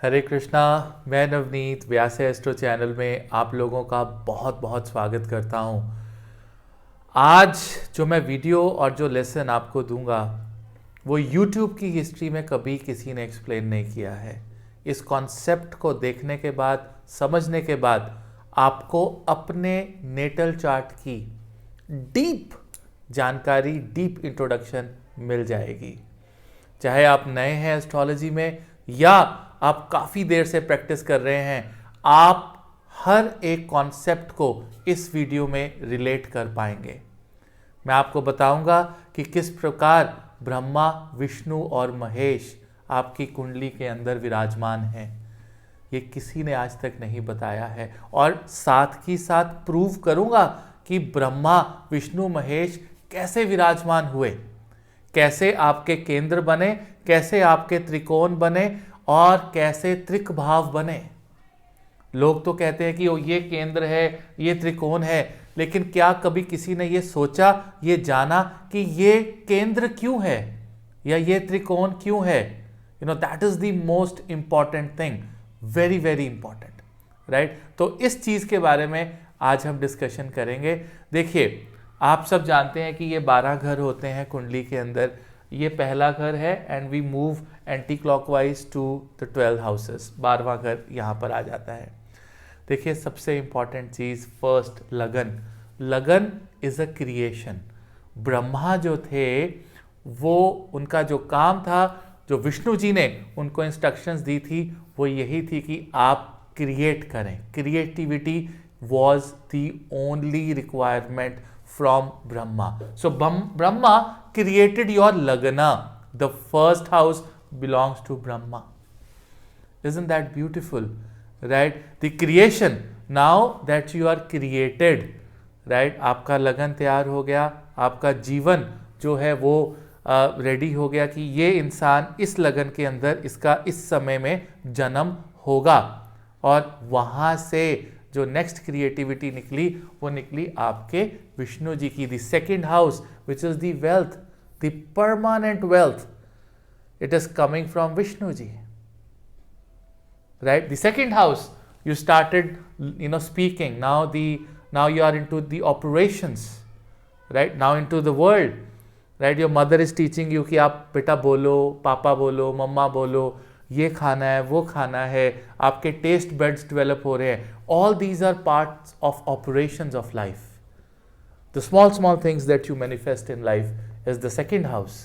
हरे कृष्णा। मैं नवनीत व्यास astro channel में आप लोगों का बहुत बहुत स्वागत करता हूं। आज जो मैं वीडियो और जो लेसन आपको दूंगा वो YouTube की हिस्ट्री में कभी किसी ने एक्सप्लेन नहीं किया है। इस कॉन्सेप्ट को देखने के बाद, समझने के बाद आपको अपने नेटल चार्ट की डीप जानकारी, डीप इंट्रोडक्शन मिल जाएगी। चाहे आप नए हैं एस्ट्रोलॉजी में या आप काफ़ी देर से प्रैक्टिस कर रहे हैं, आप हर एक कॉन्सेप्ट को इस वीडियो में रिलेट कर पाएंगे। मैं आपको बताऊंगा कि किस प्रकार ब्रह्मा, विष्णु और महेश आपकी कुंडली के अंदर विराजमान हैं। ये किसी ने आज तक नहीं बताया है और साथ ही साथ प्रूव करूंगा कि ब्रह्मा, विष्णु, महेश कैसे विराजमान हुए, कैसे आपके केंद्र बने, कैसे आपके त्रिकोण बने और कैसे त्रिक भाव बने। लोग तो कहते हैं कि ये केंद्र है, ये त्रिकोण है, लेकिन क्या कभी किसी ने ये सोचा, ये जाना कि ये केंद्र क्यों है या ये त्रिकोण क्यों है? That is the most important thing, very very important, right? तो इस चीज के बारे में आज हम डिस्कशन करेंगे। देखिए, आप सब जानते हैं कि ये 12 घर होते हैं कुंडली के अंदर। ये पहला घर है and we move anti clockwise to the 12 houses. 12वां घर यहाँ पर आ जाता है। देखिए, सबसे इंपॉर्टेंट चीज फर्स्ट, लगन। लगन इज अ क्रिएशन। ब्रह्मा जो थे वो, उनका जो काम था, जो विष्णु जी ने उनको इंस्ट्रक्शंस दी थी, वो यही थी कि आप क्रिएट करें। Creativity was the only requirement from Brahma. So Brahma created your Lagna. The first house belongs to Brahma. Isn't that beautiful? Right? The creation. Now that you are created, right? आपका लगन तैयार हो गया, आपका जीवन जो है वो रेडी हो गया कि ये इंसान इस लगन के अंदर इसका इस समय में जन्म होगा। और वहाँ से जो नेक्स्ट क्रिएटिविटी निकली वो निकली आपके विष्णु जी की। The second house which is the wealth, the permanent wealth, it is coming from Vishnu ji, right? The second house you started speaking, now you are into the operations, right? Now into the world, right? Your mother is teaching you कि आप बेटा बोलो, पापा बोलो, मम्मा बोलो, ये खाना है, वो खाना है, आपके टेस्ट बड्स डेवलप हो रहे हैं। All these are parts of operations of life. The small small things that you manifest in life is the second house.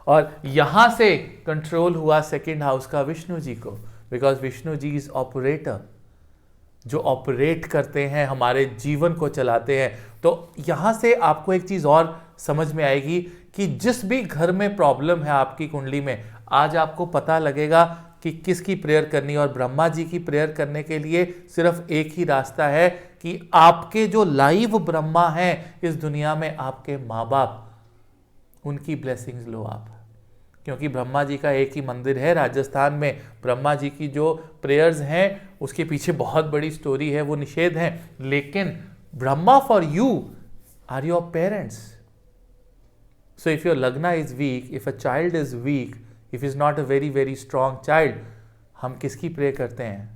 और यहां से कंट्रोल हुआ सेकेंड हाउस का विष्णु जी को, because Vishnu ji is operator, जो ऑपरेट करते हैं, हमारे जीवन को चलाते हैं। तो यहां से आपको एक चीज और समझ में आएगी कि जिस भी घर में प्रॉब्लम है आपकी कुंडली में, आज आपको पता लगेगा कि किसकी प्रेयर करनी। और ब्रह्मा जी की प्रेयर करने के लिए सिर्फ एक ही रास्ता है कि आपके जो लाइव ब्रह्मा हैं इस दुनिया में, आपके माँ बाप, उनकी ब्लेसिंग्स लो आप। क्योंकि ब्रह्मा जी का एक ही मंदिर है राजस्थान में। ब्रह्मा जी की जो प्रेयर्स हैं उसके पीछे बहुत बड़ी स्टोरी है, वो निषेध है, लेकिन Brahma for you are your parents. So if your Lagna is weak, if a child is weak, if is not a very very strong child, हम किसकी प्रे करते हैं?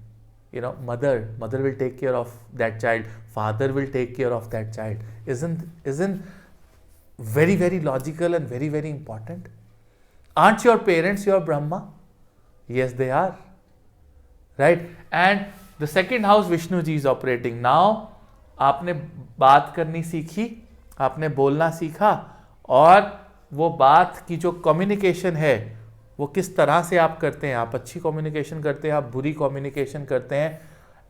Mother will take care of that child, father will take care of that child. Isn't very very logical and very very important? Aren't your parents your Brahma? Yes, they are, right? And the second house Vishnu ji is operating. Now आपने बात करनी सीखी, आपने बोलना सीखा, और वो बात की जो कम्युनिकेशन है वो किस तरह से आप करते हैं। आप अच्छी कम्युनिकेशन करते हैं, आप बुरी कम्युनिकेशन करते हैं।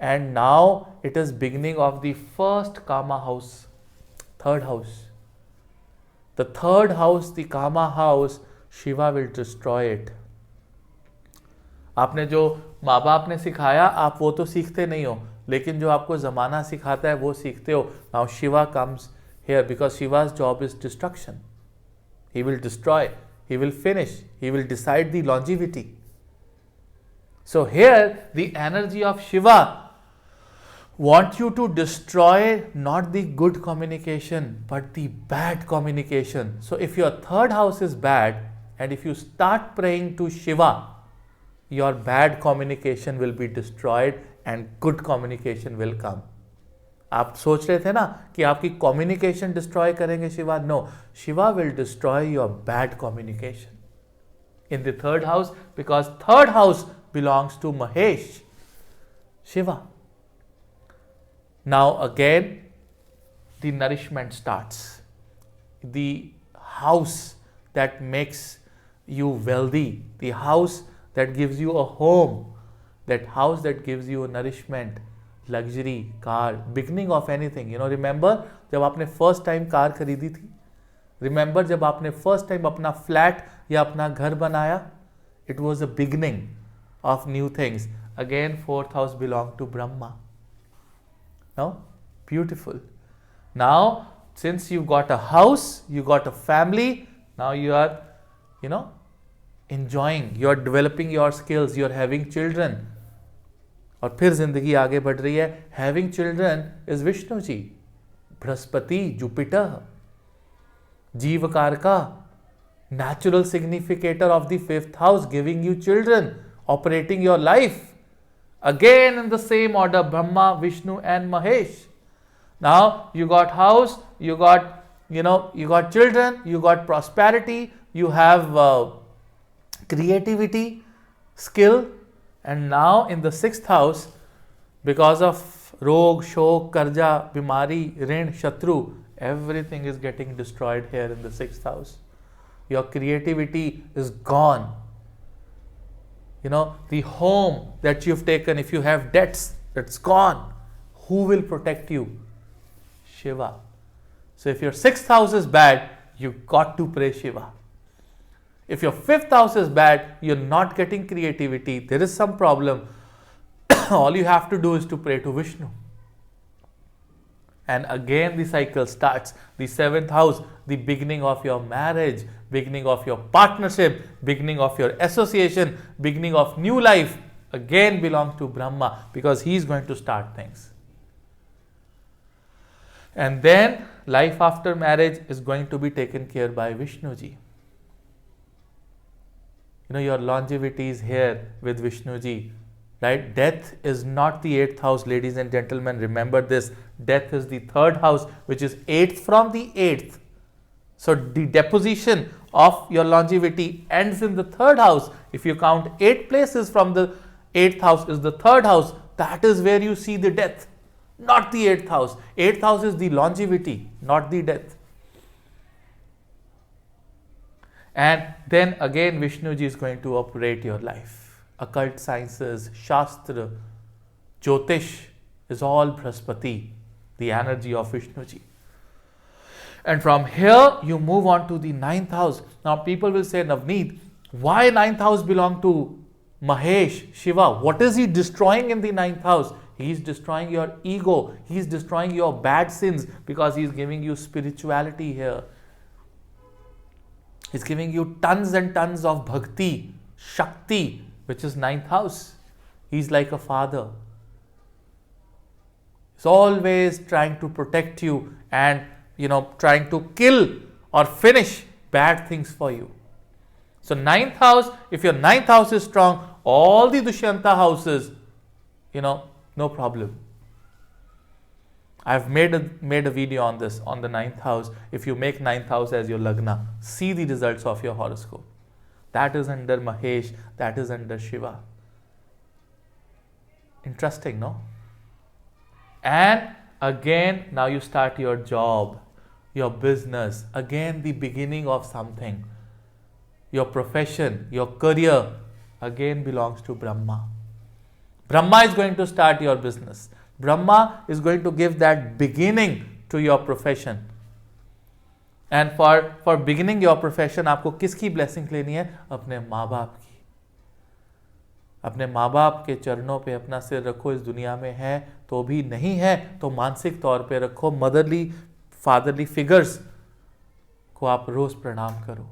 And now it is beginning of the first kama house, third house. The third house, the kama house, Shiva will destroy it. आपने जो माँ बाप ने सिखाया, आप वो तो सीखते नहीं हो, लेकिन जो आपको जमाना सिखाता है वो सीखते हो। Now Shiva comes here because Shiva's job is destruction. He will destroy, he will finish, he will decide the longevity. So here the energy of Shiva want you to destroy not the good communication but the bad communication. So if your third house is bad and if you start praying to Shiva, your bad communication will be destroyed and good communication will come. आप सोच रहे थे ना कि आपकी communication destroy करेंगे Shiva? No, Shiva will destroy your bad communication in the third house, because third house belongs to Mahesh, Shiva. Now again the nourishment starts. The house that makes you wealthy, the house that gives you a home, that house that gives you a nourishment, luxury, car, beginning of anything. Remember जब आपने first time car खरीदी थी? Remember जब आपने first time अपना flat या अपना घर बनाया? It was a beginning of new things. Again fourth house belong to Brahma. No, beautiful. Now since you got a house, you got a family, now you are enjoying, you are developing your skills, you are having children. और फिर जिंदगी आगे बढ़ रही है. Having children is Vishnu ji, Brihaspati, Jupiter, जीवकारका, natural significator of the fifth house, giving you children, operating your life. Again in the same order, Brahma, Vishnu and Mahesh. Now you got house, you got you got children, you got prosperity, you have creativity, skill, and now in the sixth house, because of rog, shok, karja, bimari, rin, shatru, everything is getting destroyed here in the sixth house. Your creativity is gone. The home that you've taken, if you have debts, it's gone. Who will protect you? Shiva. So if your sixth house is bad, you got to pray Shiva. If your fifth house is bad, you're not getting creativity, there is some problem. All you have to do is to pray to Vishnu. And again the cycle starts. The seventh house, the beginning of your marriage, beginning of your partnership, beginning of your association, beginning of new life, again belongs to Brahma, because he is going to start things. And then life after marriage is going to be taken care by Vishnu ji. Your longevity is here with Vishnu ji. Right? Death is not the eighth house, ladies and gentlemen. Remember this. Death is the third house, which is eighth from the eighth. So the deposition of your longevity ends in the third house. If you count 8 places from the eighth house is the third house. That is where you see the death, not the eighth house. Eighth house is the longevity, not the death. And then again Vishnu ji is going to operate your life. Occult sciences, Shastra, Jyotish is all Brihaspati, the energy of Vishnu ji. And from here you move on to the ninth house. Now people will say, Navneet, why ninth house belong to Mahesh, Shiva? What is he destroying in the ninth house? He is destroying your ego. He is destroying your bad sins, because he is giving you spirituality here. He is giving you tons and tons of bhakti, shakti, which is ninth house. He's like a father. He's always trying to protect you and trying to kill or finish bad things for you. So ninth house, if your ninth house is strong, all the Dushyanta houses, no problem. I've made a video on this, on the ninth house. If you make ninth house as your Lagna, see the results of your horoscope. That is under Mahesh, that is under Shiva. Interesting, no? And again, now you start your job, your business, again the beginning of something. Your profession, your career, again belongs to Brahma. Brahma is going to start your business. Brahma is going to give that beginning to your profession. And for beginning your profession, आपको किसकी blessing लेनी है? अपने माँ बाप की. अपने माँ बाप के चरणों पे अपना सिर रखो. इस दुनिया में है तो भी, नहीं है तो मानसिक तौर पे रखो. मदरली फादरली फिगर्स को आप रोज प्रणाम करो.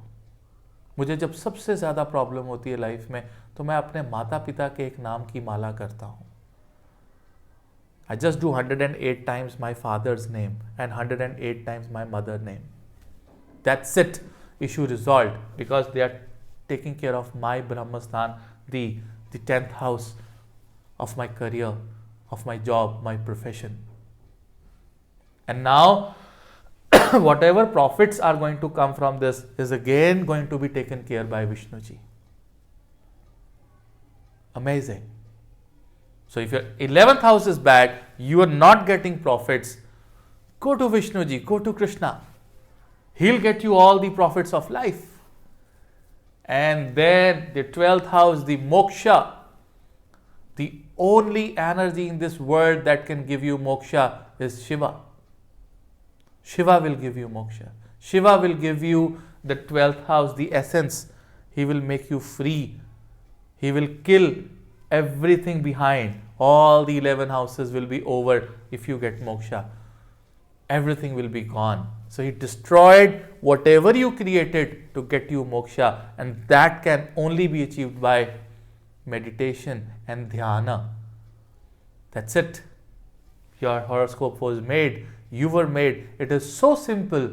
मुझे जब सबसे ज़्यादा प्रॉब्लम होती है लाइफ में, तो मैं अपने माता पिता के एक नाम की माला करता हूँ. I just do 108 times my father's name and 108 times my mother's name. That's it. Issue resolved, because they are taking care of my Brahmastan, the the 10th house of my career, of my job, my profession. And now whatever profits are going to come from this is again going to be taken care by Vishnu ji. Amazing. So if your 11th house is bad, you are not getting profits, go to Vishnu ji, go to Krishna. He'll get you all the profits of life. And then the 12th house, the moksha, the only energy in this world that can give you moksha is Shiva. Shiva will give you moksha. Shiva will give you the 12th house, the essence. He will make you free. He will kill everything behind. All the 11 houses will be over if you get moksha. Everything will be gone. So he destroyed whatever you created to get you moksha, and that can only be achieved by meditation and dhyana. That's it. Your horoscope was made. You were made. It is so simple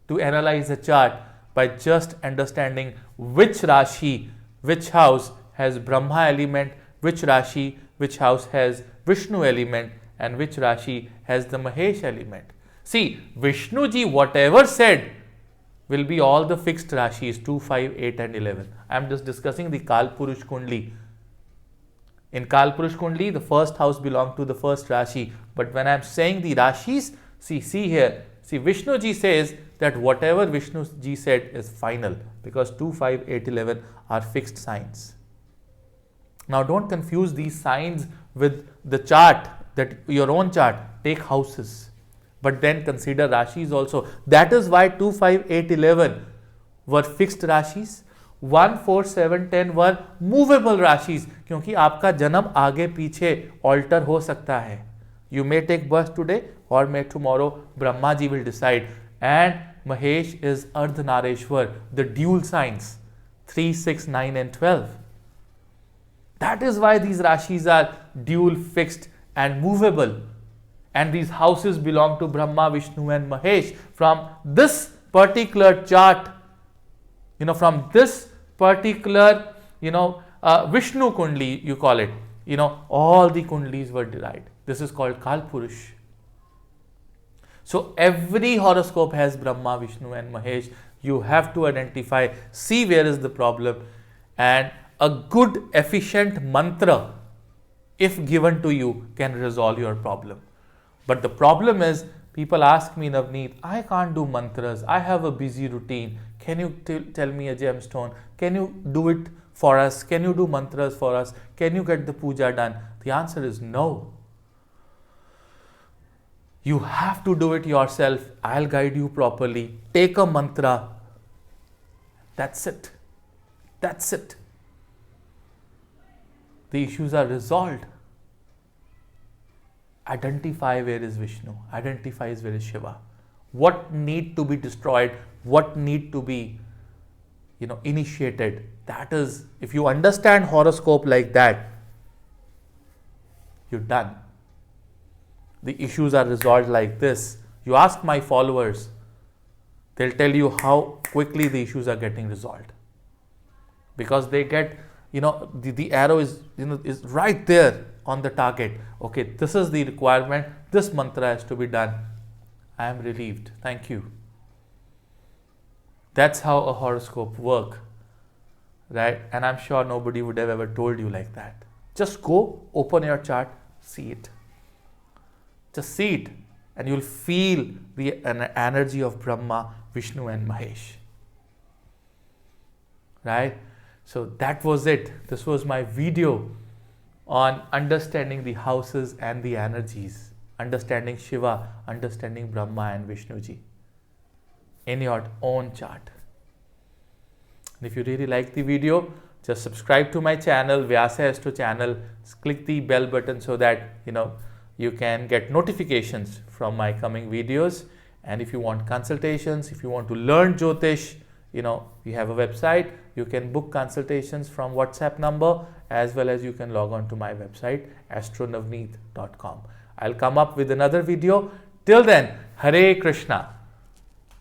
to analyze a chart by just understanding which Rashi, which house has Brahma element, which Rashi, which house has Vishnu element, and which Rashi has the Mahesh element. See, Vishnu ji, whatever said, will be all the fixed Rashis 2, 5, 8 and 11. I am just discussing the Kalpurush Kundli. In Kalpurush Kundli, the first house belongs to the first Rashi. But when I am saying the Rashis, see here. See, Vishnu ji says that whatever Vishnu ji said is final, because 2, 5, 8, 11 are fixed signs. Now don't confuse these signs with the chart, that your own chart. Take houses, but then consider Rashis also. That is why 2, 5, 8, 11 were fixed Rashis. 1, 4, 7, 10 were movable Rashis, क्योंकि आपका जन्म आगे पीछे alter हो सकता है. You may take birth today, or may tomorrow Brahma ji will decide. And Mahesh is Ardhanareshwar, the dual signs 3, 6, 9 and 12. That is why these Rashis are dual, fixed and movable. And these houses belong to Brahma, Vishnu and Mahesh. From this particular chart, from this particular, Vishnu Kundli, you call it, all the Kundlis were derived. This is called Kalpurush. So every horoscope has Brahma, Vishnu and Mahesh. You have to identify, see where is the problem, and a good efficient mantra, if given to you, can resolve your problem. But the problem is, people ask me, Navneet, I can't do mantras. I have a busy routine. Can you tell me a gemstone? Can you do it for us? Can you do mantras for us? Can you get the puja done? The answer is no. You have to do it yourself. I'll guide you properly. Take a mantra. That's it. That's it. The issues are resolved. Identify where is Vishnu. Identify where is Shiva. What need to be destroyed. What need to be, initiated. That is, if you understand horoscope like that, you're done. The issues are resolved like this. You ask my followers, they'll tell you how quickly the issues are getting resolved. Because they get, the arrow is right there on the target. Okay, this is the requirement. This mantra has to be done. I am relieved. Thank you. That's how a horoscope works, right? And I'm sure nobody would have ever told you like that. Just go, open your chart, see it. Just see it, and you'll feel the energy of Brahma, Vishnu and Mahesh. Right? So that was it. This was my video on understanding the houses and the energies. Understanding Shiva, understanding Brahma and Vishnu ji in your own chart. And if you really like the video, just subscribe to my channel, Vyasa Astro channel. Click the bell button so that you can get notifications from my coming videos. And if you want consultations, if you want to learn Jyotish, we have a website. You can book consultations from WhatsApp number, as well as you can log on to my website astronavneet.com. I'll come up with another video. Till then, Hare Krishna.